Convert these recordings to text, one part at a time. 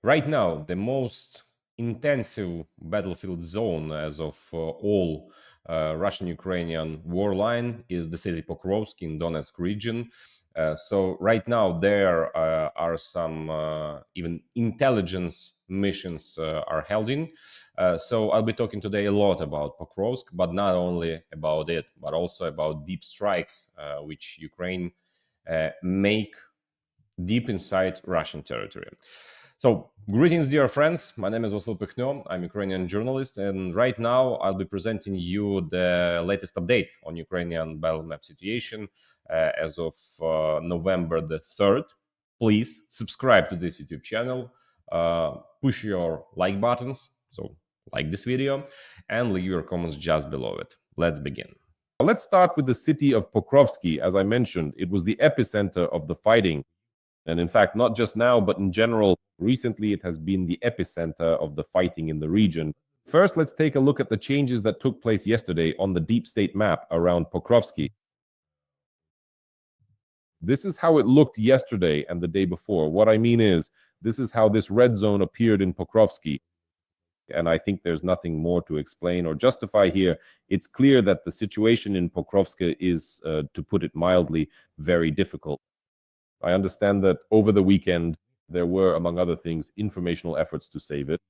Right now, the most intensive battlefield zone as of all Russian-Ukrainian war line is the city Pokrovsk in Donetsk region. So right now there are some even intelligence missions are held in. So I'll be talking today a lot about Pokrovsk, but not only about it, but also about deep strikes which Ukraine make deep inside Russian territory. So, greetings, dear friends. My name is Vasyl Pekhnio. I'm a Ukrainian journalist, and right now I'll be presenting you the latest update on Ukrainian battle map situation as of November the 3rd. Please subscribe to this YouTube channel, push your like buttons, so like this video, and leave your comments just below it. Let's begin. Let's start with the city of Pokrovsk. As I mentioned, it was the epicenter of the fighting. And in fact, not just now, but in general, recently it has been the epicenter of the fighting in the region. First, let's take a look at the changes that took place yesterday on the deep state map around Pokrovsk. This is how it looked yesterday and the day before. What I mean is, this is how this red zone appeared in Pokrovsk. And I think there's nothing more to explain or justify here. It's clear that the situation in Pokrovsk is, to put it mildly, very difficult. I understand that over the weekend, there were, among other things, informational efforts to save it.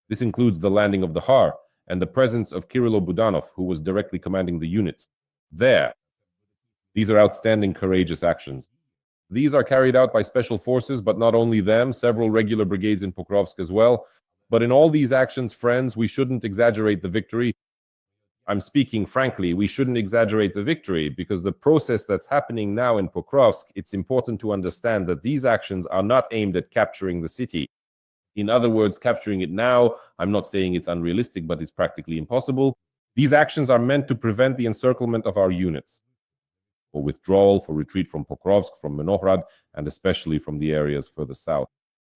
This includes the landing of the Har and the presence of Kirilo Budanov, who was directly commanding the units there. These are outstanding, courageous actions. These are carried out by special forces, but not only them, several regular brigades in Pokrovsk as well. But in all these actions, friends, we shouldn't exaggerate the victory. I'm speaking frankly, we shouldn't exaggerate the victory, because the process that's happening now in Pokrovsk, it's important to understand that these actions are not aimed at capturing the city. In other words, capturing it now, I'm not saying it's unrealistic, but it's practically impossible. These actions are meant to prevent the encirclement of our units, for withdrawal, for retreat from Pokrovsk, from Minohrad, and especially from the areas further south.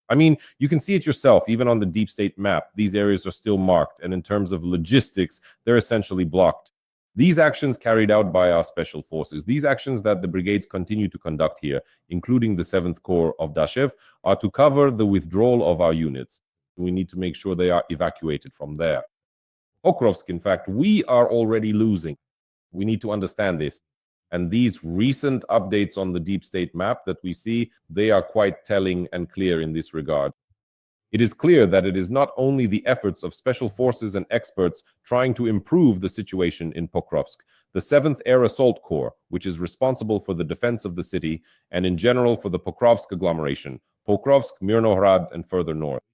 I mean, you can see it yourself, even on the deep state map. These areas are still marked, and in terms of logistics, they're essentially blocked. These actions carried out by our special forces, these actions that the brigades continue to conduct here, including the 7th Corps of Dashev, are to cover the withdrawal of our units. We need to make sure they are evacuated from there. Pokrovsk, in fact, we are already losing. We need to understand this. And these recent updates on the deep state map that we see, they are quite telling and clear in this regard. It is clear that it is not only the efforts of special forces and experts trying to improve the situation in Pokrovsk, the 7th Air Assault Corps, which is responsible for the defense of the city, and in general for the Pokrovsk agglomeration, Pokrovsk, Mirnohrad, and further north.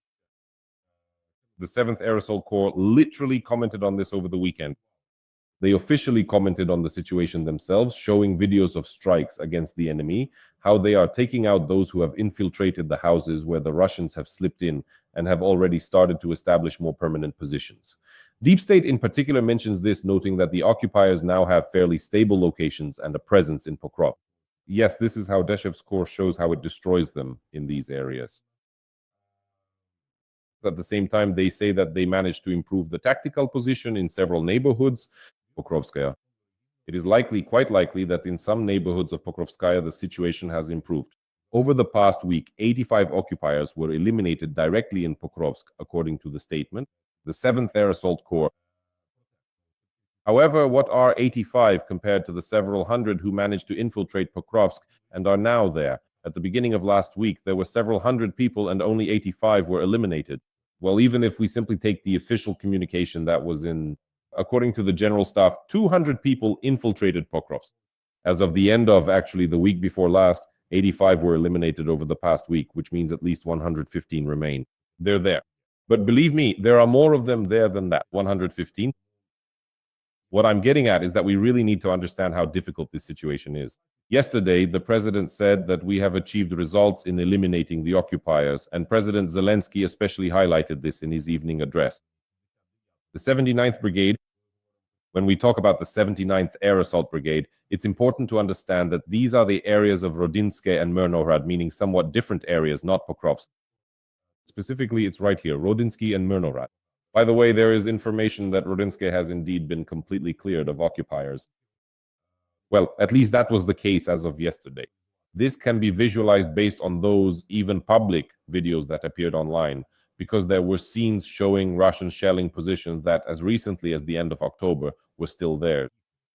The 7th Air Assault Corps literally commented on this over the weekend. They officially commented on the situation themselves, showing videos of strikes against the enemy, how they are taking out those who have infiltrated the houses where the Russians have slipped in and have already started to establish more permanent positions. Deep State in particular mentions this, noting that the occupiers now have fairly stable locations and a presence in Pokrovsk. Yes, this is how Deshev's corps shows how it destroys them in these areas. At the same time, they say that they managed to improve the tactical position in several neighborhoods. Pokrovskaya. It is likely, quite likely, that in some neighborhoods of Pokrovskaya the situation has improved. Over the past week, 85 occupiers were eliminated directly in Pokrovsk, according to the statement, the 7th Air Assault Corps. However, what are 85 compared to the several hundred who managed to infiltrate Pokrovsk and are now there? At the beginning of last week, there were several hundred people and only 85 were eliminated. Well, even if we simply take the official communication that was in, according to the General Staff, 200 people infiltrated Pokrovsk. As of the end of actually the week before last, 85 were eliminated over the past week, which means at least 115 remain. They're there. But believe me, there are more of them there than that, 115. What I'm getting at is that we really need to understand how difficult this situation is. Yesterday, the president said that we have achieved results in eliminating the occupiers, and President Zelensky especially highlighted this in his evening address. The 79th Brigade, when we talk about the 79th Air Assault Brigade, it's important to understand that these are the areas of Rodinske and Mirnohrad, meaning somewhat different areas, not Pokrovsk. Specifically, it's right here, Rodinsky and Mirnohrad. By the way, there is information that Rodinske has indeed been completely cleared of occupiers. Well, at least that was the case as of yesterday. This can be visualized based on those even public videos that appeared online, because there were scenes showing Russian shelling positions that, as recently as the end of October, were still there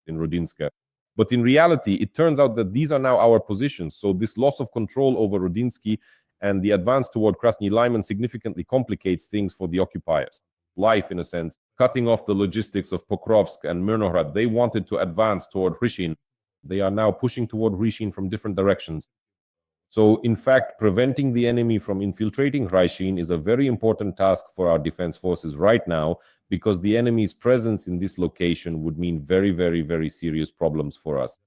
in Rudinska. But in reality, it turns out that these are now our positions. So this loss of control over Rudinsky and the advance toward Krasny Lyman significantly complicates things for the occupiers. Life, in a sense, cutting off the logistics of Pokrovsk and Myrnohrad. They wanted to advance toward Hryshene. They are now pushing toward Hryshene from different directions. So, in fact, preventing the enemy from infiltrating Hryshene is a very important task for our defense forces right now, because the enemy's presence in this location would mean very, very, very serious problems for us.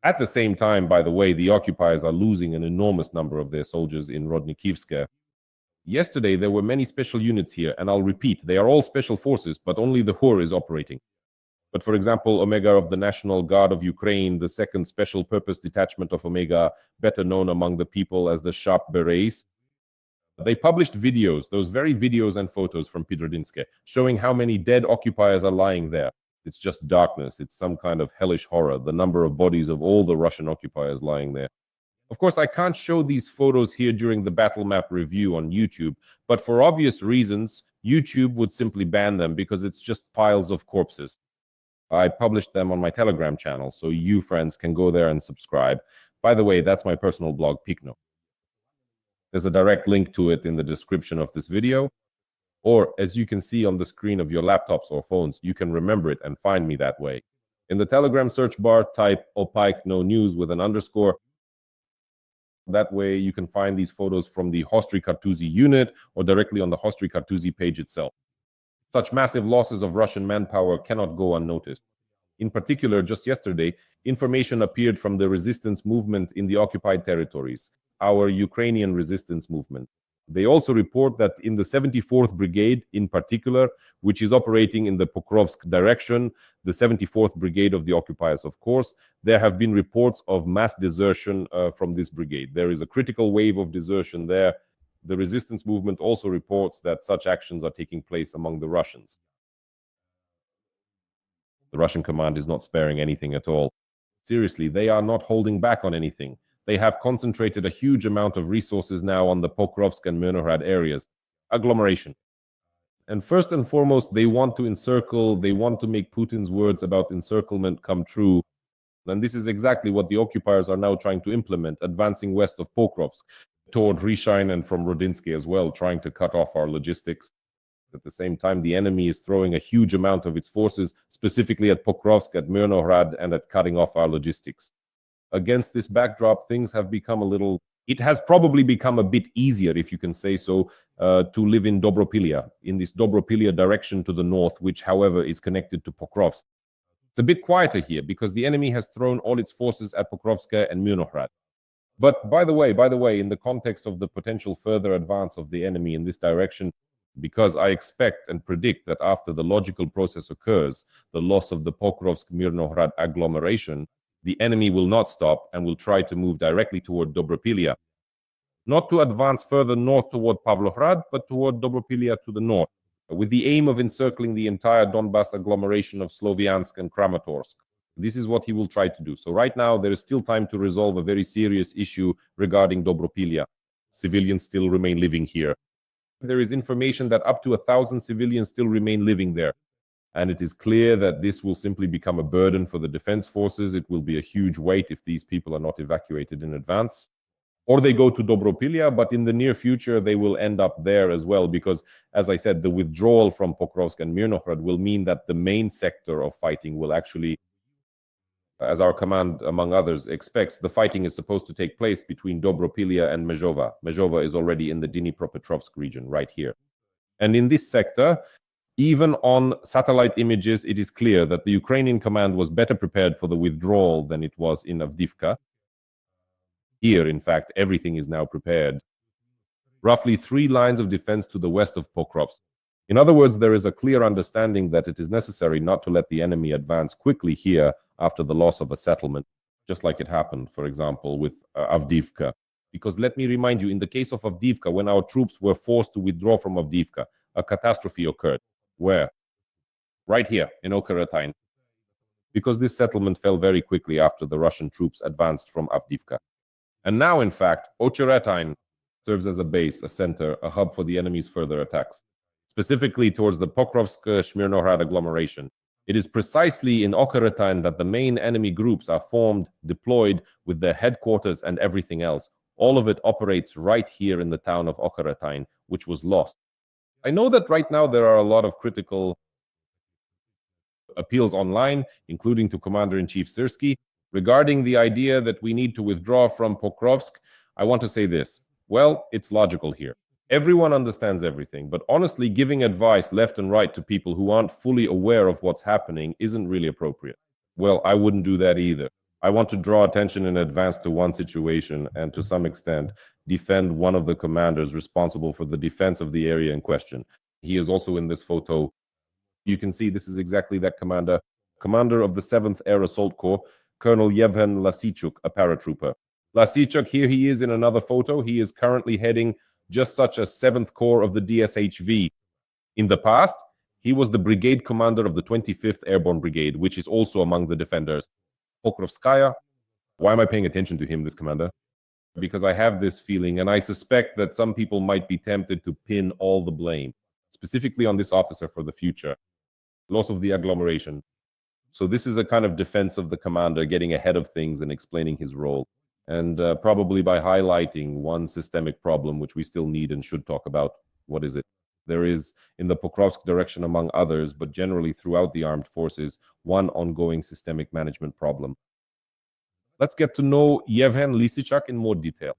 At the same time, by the way, the occupiers are losing an enormous number of their soldiers in Rodnikivska. Yesterday, there were many special units here, and I'll repeat, they are all special forces, but only the HUR is operating. But for example, Omega of the National Guard of Ukraine, the 2nd Special Purpose Detachment of Omega, better known among the people as the Sharp Berets, they published videos, those very videos and photos from Pidrodinske, showing how many dead occupiers are lying there. It's just darkness. It's some kind of hellish horror, the number of bodies of all the Russian occupiers lying there. Of course, I can't show these photos here during the battle map review on YouTube, but for obvious reasons, YouTube would simply ban them because it's just piles of corpses. I published them on my Telegram channel, so you friends can go there and subscribe. By the way, that's my personal blog, Pekhnio. There's a direct link to it in the description of this video, or as you can see on the screen of your laptops or phones, you can remember it and find me that way. In the Telegram search bar, type Opike News with an underscore. That way you can find these photos from the Hostry Kartuzi unit or directly on the Hostry Kartuzi page itself. Such massive losses of Russian manpower cannot go unnoticed. In particular, just yesterday, information appeared from the resistance movement in the occupied territories, our Ukrainian resistance movement. They also report that in the 74th Brigade in particular, which is operating in the Pokrovsk direction, the 74th Brigade of the occupiers, of course, there have been reports of mass desertion from this brigade. There is a critical wave of desertion there. The resistance movement also reports that such actions are taking place among the Russians. The Russian command is not sparing anything at all. Seriously, they are not holding back on anything. They have concentrated a huge amount of resources now on the Pokrovsk and Myrnohrad areas. Agglomeration. And first and foremost, they want to encircle, they want to make Putin's words about encirclement come true. And this is exactly what the occupiers are now trying to implement, advancing west of Pokrovsk, toward Hryshene and from Rudinsky as well, trying to cut off our logistics. At the same time, the enemy is throwing a huge amount of its forces, specifically at Pokrovsk, at Myrnohrad, and at cutting off our logistics. Against this backdrop, things have become it has probably become a bit easier, if you can say so, to live in Dobropillia, in this Dobropillia direction to the north, which, however, is connected to Pokrovsk. It's a bit quieter here because the enemy has thrown all its forces at Pokrovska and Myrnohrad. But by the way, in the context of the potential further advance of the enemy in this direction, because I expect and predict that after the logical process occurs, the loss of the Pokrovsk-Myrnohrad agglomeration, the enemy will not stop and will try to move directly toward Dobropillia. Not to advance further north toward Pavlohrad, but toward Dobropillia to the north, with the aim of encircling the entire Donbas agglomeration of Sloviansk and Kramatorsk. This is what he will try to do. So right now, there is still time to resolve a very serious issue regarding Dobropillia. Civilians still remain living here. There is information that up to 1,000 civilians still remain living there. And it is clear that this will simply become a burden for the defense forces. It will be a huge weight if these people are not evacuated in advance. Or they go to Dobropillia, but in the near future, they will end up there as well, because, as I said, the withdrawal from Pokrovsk and Myrnohrad will mean that the main sector of fighting will actually, as our command, among others, expects, the fighting is supposed to take place between Dobropillia and Mezhova. Mezhova is already in the Dnipropetrovsk region, right here. And in this sector, even on satellite images, it is clear that the Ukrainian command was better prepared for the withdrawal than it was in Avdiivka. Here, in fact, everything is now prepared. Roughly 3 lines of defense to the west of Pokrovsk. In other words, there is a clear understanding that it is necessary not to let the enemy advance quickly here after the loss of a settlement, just like it happened, for example, with Avdiivka. Because let me remind you, in the case of Avdiivka, when our troops were forced to withdraw from Avdiivka, a catastrophe occurred. Where? Right here, in Okeratain. Because this settlement fell very quickly after the Russian troops advanced from Avdiivka. And now, in fact, Ocheretine serves as a base, a center, a hub for the enemy's further attacks, specifically towards the Pokrovsk-Smirnohrad agglomeration. It is precisely in Ocheretine that the main enemy groups are formed, deployed, with their headquarters and everything else. All of it operates right here in the town of Ocheretine, which was lost. I know that right now there are a lot of critical appeals online, including to Commander-in-Chief Syrski, regarding the idea that we need to withdraw from Pokrovsk. I want to say this. Well, it's logical here. Everyone understands everything, but honestly, giving advice left and right to people who aren't fully aware of what's happening isn't really appropriate. Well, I wouldn't do that either. I want to draw attention in advance to one situation and, to some extent, defend one of the commanders responsible for the defense of the area in question. He is also in this photo. You can see this is exactly that commander of the 7th Air Assault Corps, Colonel Lysiichuk, a paratrooper. Lysiichuk, here he is in another photo. He is currently heading just such a 7th Corps of the DSHV. In the past, he was the brigade commander of the 25th Airborne Brigade, which is also among the defenders. Pokrovskaya. Why am I paying attention to him, this commander? Because I have this feeling, and I suspect that some people might be tempted to pin all the blame, specifically on this officer for the future. Loss of the agglomeration. So this is a kind of defense of the commander, getting ahead of things and explaining his role. And probably by highlighting one systemic problem, which we still need and should talk about. What is it? There is, in the Pokrovsk direction among others, but generally throughout the armed forces, one ongoing systemic management problem. Let's get to know Vasyl Lysiichuk in more detail.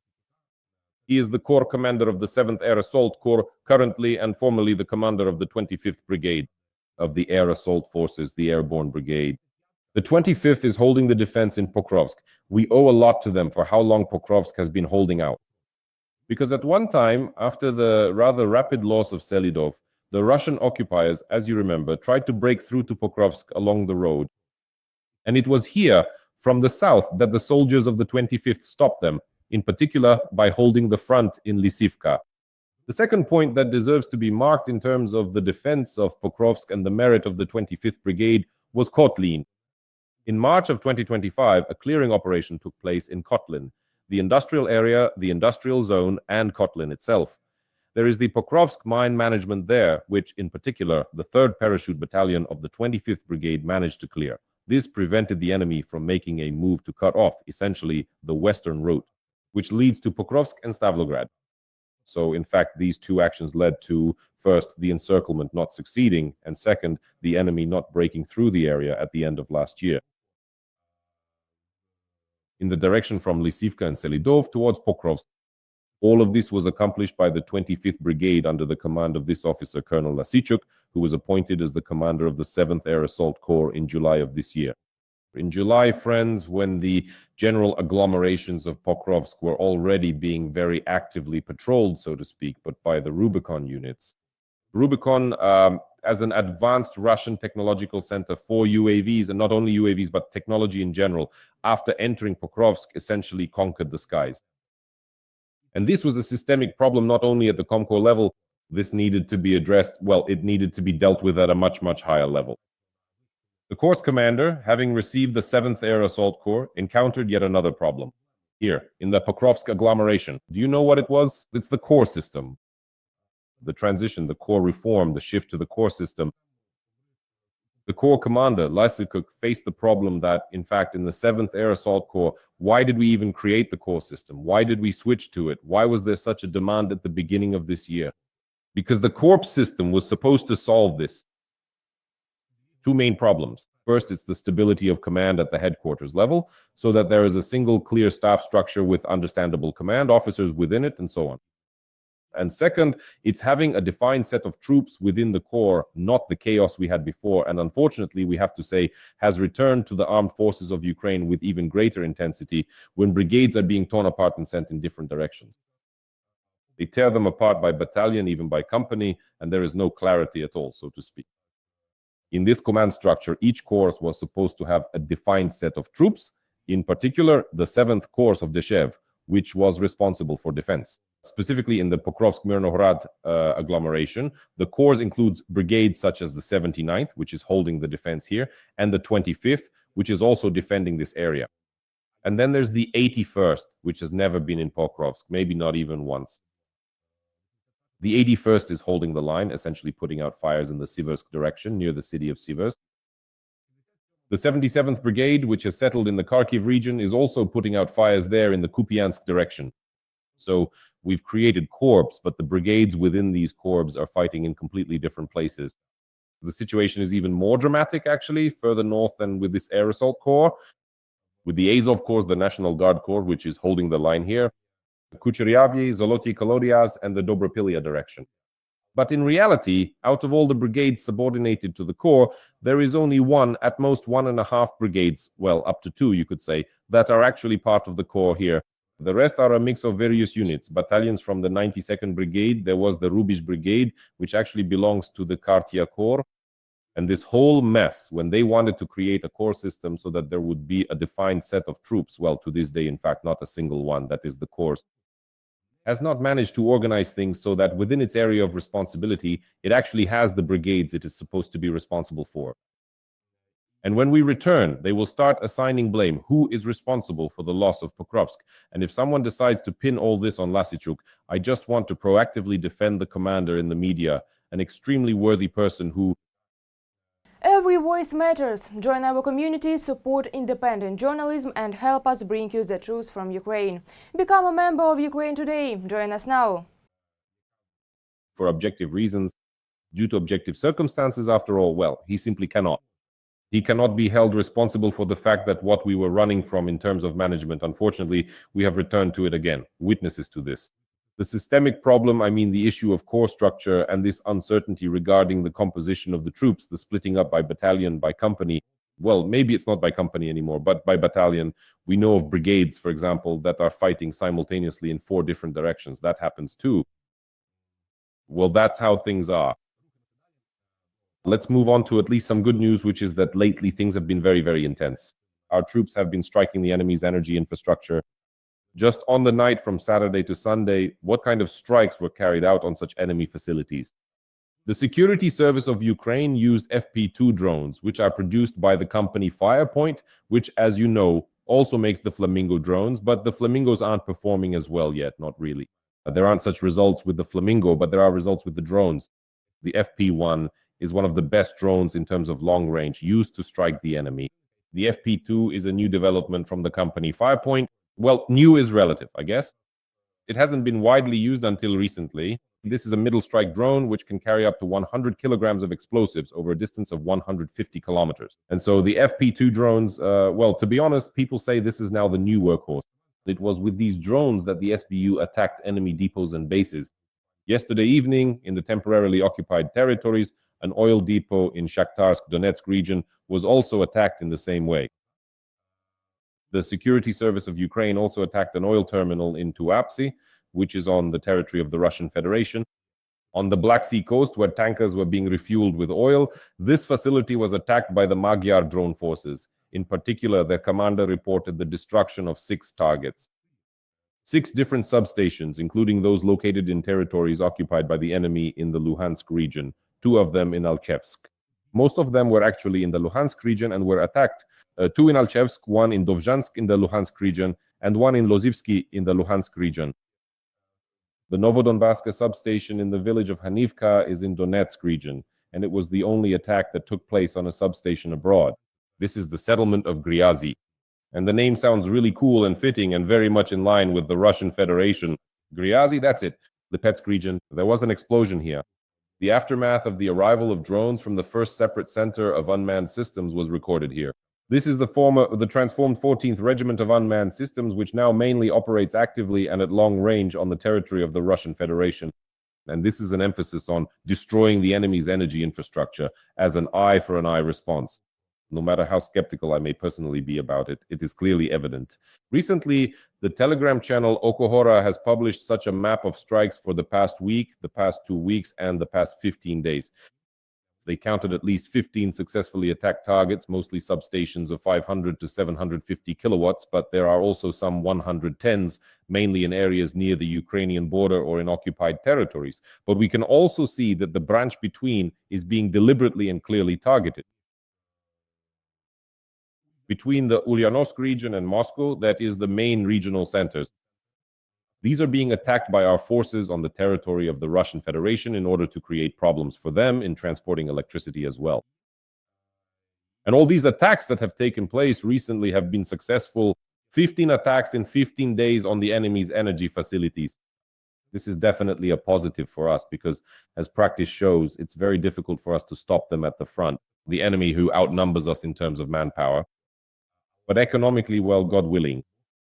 He is the Corps commander of the 7th Air Assault Corps, currently and formerly the commander of the 25th Brigade of the Air Assault Forces, the Airborne Brigade. The 25th is holding the defense in Pokrovsk. We owe a lot to them for how long Pokrovsk has been holding out. Because at one time, after the rather rapid loss of Selidov, the Russian occupiers, as you remember, tried to break through to Pokrovsk along the road. And it was here, from the south, that the soldiers of the 25th stopped them, in particular by holding the front in Lysiivka. The second point that deserves to be marked in terms of the defense of Pokrovsk and the merit of the 25th Brigade was Kotlin. In March of 2025, a clearing operation took place in Kotlin, the industrial area, the industrial zone, and Kotlin itself. There is the Pokrovsk mine management there, which, in particular, the 3rd Parachute Battalion of the 25th Brigade managed to clear. This prevented the enemy from making a move to cut off, essentially, the western route, which leads to Pokrovsk and Stavlograd. So, in fact, these two actions led to, first, the encirclement not succeeding, and second, the enemy not breaking through the area at the end of last year. In the direction from Lysiivka and Selidov towards Pokrovsk. All of this was accomplished by the 25th Brigade under the command of this officer, Colonel Lysiichuk, who was appointed as the commander of the 7th Air Assault Corps in July of this year. In July, friends, when the general agglomerations of Pokrovsk were already being very actively patrolled, so to speak, but by the Rubicon units. Rubicon, as an advanced Russian technological center for UAVs, and not only UAVs, but technology in general, after entering Pokrovsk, essentially conquered the skies. And this was a systemic problem not only at the Comcorps level. This needed to be addressed, well, it needed to be dealt with at a much, much higher level. The Corps commander, having received the 7th Air Assault Corps, encountered yet another problem. Here, in the Pokrovsk agglomeration. Do you know what it was? It's the Corps system. The transition, the Corps reform, the shift to the Corps system. The Corps commander, Lysiichuk, faced the problem that, in fact, in the 7th Air Assault Corps, why did we even create the Corps system? Why did we switch to it? Why was there such a demand at the beginning of this year? Because the Corps system was supposed to solve this. Two main problems. First, it's the stability of command at the headquarters level, so that there is a single clear staff structure with understandable command officers within it, and so on. And second, it's having a defined set of troops within the Corps, not the chaos we had before, and unfortunately, we have to say, has returned to the armed forces of Ukraine with even greater intensity when brigades are being torn apart and sent in different directions. They tear them apart by battalion, even by company, and there is no clarity at all, so to speak. In this command structure, each corps was supposed to have a defined set of troops, in particular, the 7th Corps of Deshev, which was responsible for defense. Specifically in the Pokrovsk-Smirnohrad agglomeration, the corps includes brigades such as the 79th, which is holding the defense here, and the 25th, which is also defending this area. And then there's the 81st, which has never been in Pokrovsk, maybe not even once. The 81st is holding the line, essentially putting out fires in the Siversk direction, near the city of Siversk. The 77th Brigade, which has settled in the Kharkiv region, is also putting out fires there in the Kupiansk direction. So we've created corps, but the brigades within these corps are fighting in completely different places. The situation is even more dramatic, actually, further north than with this air assault corps. With the Azov Corps, the National Guard Corps, which is holding the line here, Kucheryavyi, Zoloty Kolodias, and the Dobropillia direction. But in reality, out of all the brigades subordinated to the corps, there is only one, at most 1.5 brigades, well, up to 2, you could say, that are actually part of the corps here. The rest are a mix of various units, battalions from the 92nd Brigade. There was the Rubish Brigade, which actually belongs to the Kartia Corps. And this whole mess, when they wanted to create a corps system so that there would be a defined set of troops, well, to this day, in fact, not a single one, that is the corps, has not managed to organize things so that within its area of responsibility, it actually has the brigades it is supposed to be responsible for. And when we return, they will start assigning blame. Who is responsible for the loss of Pokrovsk? And if someone decides to pin all this on Lysiichuk, I just want to proactively defend the commander in the media, an extremely worthy person who... Every voice matters. Join our community, support independent journalism and help us bring you the truth from Ukraine. Become a member of Ukraine Today. Join us now. For objective reasons, due to objective circumstances, after all, well, he simply cannot. He cannot be held responsible for the fact that what we were running from in terms of management, unfortunately, we have returned to it again, witnesses to this. The systemic problem, I mean the issue of corps structure and this uncertainty regarding the composition of the troops, the splitting up by battalion, by company. Well, maybe it's not by company anymore, but by battalion. We know of brigades, for example, that are fighting simultaneously in 4 different directions. That happens too. Well, that's how things are. Let's move on to at least some good news, which is that lately things have been very, very intense. Our troops have been striking the enemy's energy infrastructure. Just on the night from Saturday to Sunday, what kind of strikes were carried out on such enemy facilities? The Security Service of Ukraine used FP2 drones, which are produced by the company Firepoint, which, as you know, also makes the Flamingo drones, but the Flamingos aren't performing as well yet, not really. There aren't such results with the Flamingo, but there are results with the drones. The FP1 is one of the best drones in terms of long range used to strike the enemy. The FP2 is a new development from the company Firepoint. Well, new is relative, I guess. It hasn't been widely used until recently. This is a middle strike drone which can carry up to 100 kilograms of explosives over a distance of 150 kilometers. And so the FP2 drones, well, to be honest, people say this is now the new workhorse. It was with these drones that the SBU attacked enemy depots and bases. Yesterday evening, in the temporarily occupied territories, an oil depot in Shakhtarsk, Donetsk region was also attacked in the same way. The Security Service of Ukraine also attacked an oil terminal in Tuapse, which is on the territory of the Russian Federation. On the Black Sea coast, where tankers were being refueled with oil, this facility was attacked by the Magyar drone forces. In particular, their commander reported the destruction of 6 targets. 6 different substations, including those located in territories occupied by the enemy in the Luhansk region, 2 of them in Alchevsk. Most of them were actually in the Luhansk region and were attacked. 2 in Alchevsk, 1 in Dovzhansk in the Luhansk region, and 1 in Lozivsky in the Luhansk region. The Novodonbaska substation in the village of Avdiivka is in Donetsk region, and it was the only attack that took place on a substation abroad. This is the settlement of Gryazi. And the name sounds really cool and fitting and very much in line with the Russian Federation. Gryazi, that's it. Lipetsk region. There was an explosion here. The aftermath of the arrival of drones from the first separate center of unmanned systems was recorded here. This is the transformed 14th Regiment of Unmanned Systems, which now mainly operates actively and at long range on the territory of the Russian Federation. And this is an emphasis on destroying the enemy's energy infrastructure as an eye for an eye response. No matter how skeptical I may personally be about it, it is clearly evident. Recently, the Telegram channel Okohora has published such a map of strikes for the past week, the past 2 weeks, and the past 15 days. They counted at least 15 successfully attacked targets, mostly substations of 500 to 750 kilowatts, but there are also some 110s, mainly in areas near the Ukrainian border or in occupied territories. But we can also see that the branch between is being deliberately and clearly targeted. between the Ulyanovsk region and Moscow, that is the main regional centers. These are being attacked by our forces on the territory of the Russian Federation in order to create problems for them in transporting electricity as well. And all these attacks that have taken place recently have been successful. 15 attacks in 15 days on the enemy's energy facilities. This is definitely a positive for us because, as practice shows, it's very difficult for us to stop them at the front, the enemy who outnumbers us in terms of manpower. But economically, well, God willing,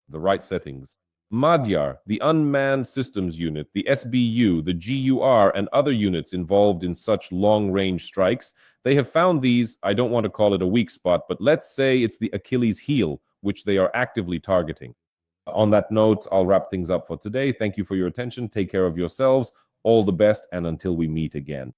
the right settings. Magyar, the Unmanned Systems Unit, the SBU, the GUR, and other units involved in such long-range strikes, they have found these, I don't want to call it a weak spot, but let's say it's the Achilles heel, which they are actively targeting. On that note, I'll wrap things up for today. Thank you for your attention. Take care of yourselves. All the best, and until we meet again.